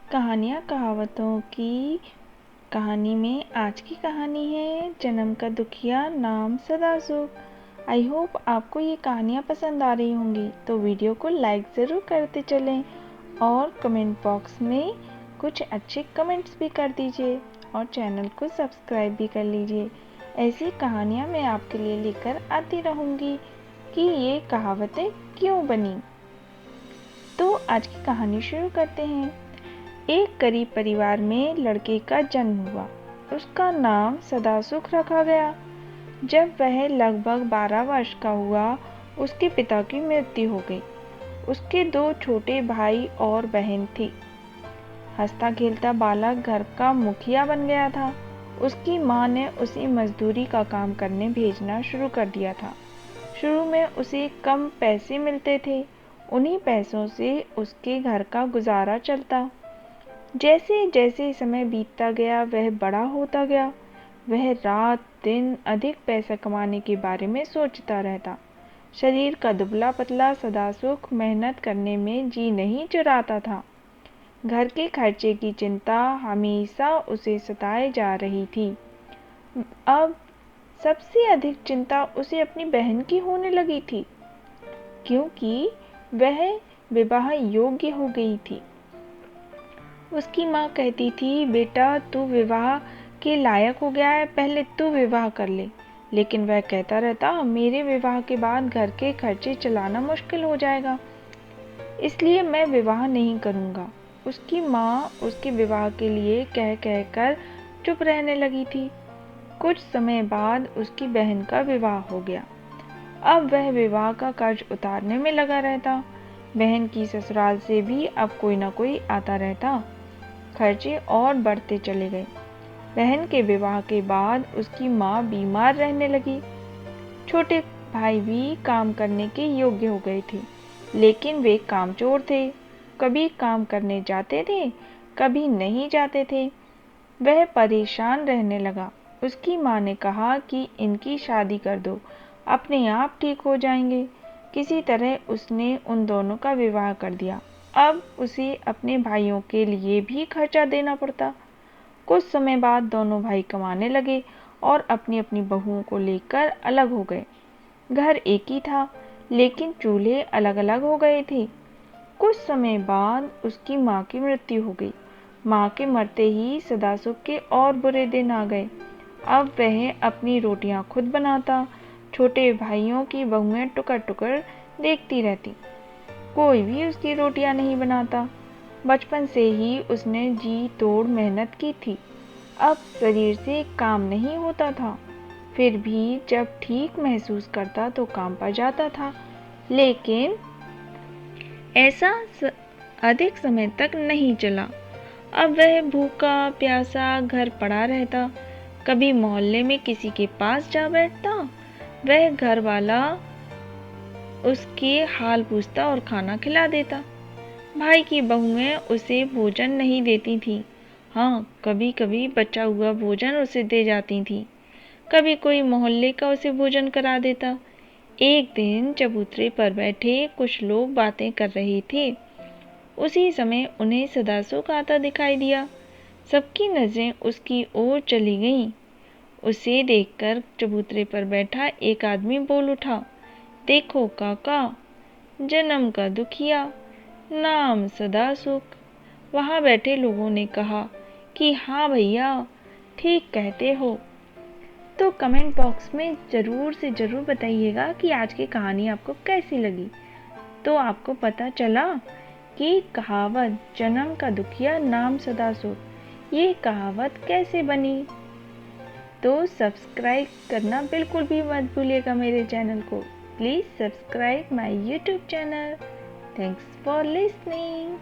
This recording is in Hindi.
कहानियाँ कहावतों की कहानी में आज की कहानी है जन्म का दुखिया नाम सदा सुख। आई होप आपको ये कहानियाँ पसंद आ रही होंगी, तो वीडियो को लाइक ज़रूर करते चलें और कमेंट बॉक्स में कुछ अच्छे कमेंट्स भी कर दीजिए और चैनल को सब्सक्राइब भी कर लीजिए। ऐसी कहानियाँ मैं आपके लिए लेकर आती रहूँगी कि ये कहावतें क्यों बनी। तो आज की कहानी शुरू करते हैं। एक गरीब परिवार में लड़के का जन्म हुआ। उसका नाम सदासुख रखा गया। जब वह लगभग 12 वर्ष का हुआ, उसके पिता की मृत्यु हो गई। उसके 2 छोटे भाई और बहन थी। हंसता खेलता बालक घर का मुखिया बन गया था। उसकी माँ ने उसे मजदूरी का काम करने भेजना शुरू कर दिया था। शुरू में उसे कम पैसे मिलते थे। उन्हीं पैसों से उसके घर का गुजारा चलता। जैसे जैसे समय बीतता गया वह बड़ा होता गया। वह रात दिन अधिक पैसा कमाने के बारे में सोचता रहता। शरीर का दुबला पतला सदासुख मेहनत करने में जी नहीं चुराता था। घर के खर्चे की चिंता हमेशा उसे सताए जा रही थी। अब सबसे अधिक चिंता उसे अपनी बहन की होने लगी थी, क्योंकि वह विवाह योग्य हो गई थी। उसकी माँ कहती थी, बेटा तू विवाह के लायक हो गया है, पहले तू विवाह कर ले। लेकिन वह कहता रहता, मेरे विवाह के बाद घर के खर्चे चलाना मुश्किल हो जाएगा, इसलिए मैं विवाह नहीं करूँगा। उसकी माँ उसके विवाह के लिए कह कह कर चुप रहने लगी थी। कुछ समय बाद उसकी बहन का विवाह हो गया। अब वह विवाह का कर्ज उतारने में लगा रहता। बहन की ससुराल से भी अब कोई न कोई आता रहता। खर्चे और बढ़ते चले गए। बहन के विवाह के बाद उसकी माँ बीमार रहने लगी। छोटे भाई भी काम करने के योग्य हो गए थे, लेकिन वे कामचोर थे। कभी काम करने जाते थे, कभी नहीं जाते थे। वह परेशान रहने लगा। उसकी माँ ने कहा कि इनकी शादी कर दो, अपने आप ठीक हो जाएंगे। किसी तरह उसने उन दोनों का विवाह कर दिया। अब उसे अपने भाइयों के लिए भी खर्चा देना पड़ता। कुछ समय बाद दोनों भाई कमाने लगे और अपनी अपनी बहुओं को लेकर अलग हो गए। घर एक ही था, लेकिन चूल्हे अलग अलग हो गए थे। कुछ समय बाद उसकी माँ की मृत्यु हो गई। माँ के मरते ही सदासुख के और बुरे दिन आ गए। अब वह अपनी रोटियां खुद बनाता। छोटे भाइयों की बहुएं टुकर टुकर देखती रहती। कोई भी उसकी रोटियां नहीं बनाता। बचपन से ही उसने जी तोड़ मेहनत की थी। अब शरीर से काम नहीं होता था, फिर भी जब ठीक महसूस करता तो काम पर जाता था। लेकिन ऐसा अधिक समय तक नहीं चला। अब वह भूखा प्यासा घर पड़ा रहता। कभी मोहल्ले में किसी के पास जा बैठता। वह घर वाला उसके हाल पूछता और खाना खिला देता। भाई की बहुएं उसे भोजन नहीं देती थी। हाँ, कभी कभी बचा हुआ भोजन उसे दे जाती थी। कभी कोई मोहल्ले का उसे भोजन करा देता। एक दिन चबूतरे पर बैठे कुछ लोग बातें कर रहे थे। उसी समय उन्हें सदासुख आता दिखाई दिया। सबकी नजरें उसकी ओर चली गईं। उसे देखकर चबूतरे पर बैठा एक आदमी बोल उठा, देखो काका, जन्म का दुखिया, नाम सदासुख। वहां बैठे लोगों ने कहा कि हाँ भैया, ठीक कहते हो। तो कमेंट बॉक्स में ज़रूर से ज़रूर बताइएगा कि आज की कहानी आपको कैसी लगी। तो आपको पता चला कि कहावत जन्म का दुखिया नाम सदासुख, ये कहावत कैसे बनी। तो सब्सक्राइब करना बिल्कुल भी मत भूलिएगा मेरे चैनल को। Please subscribe my YouTube channel. Thanks for listening.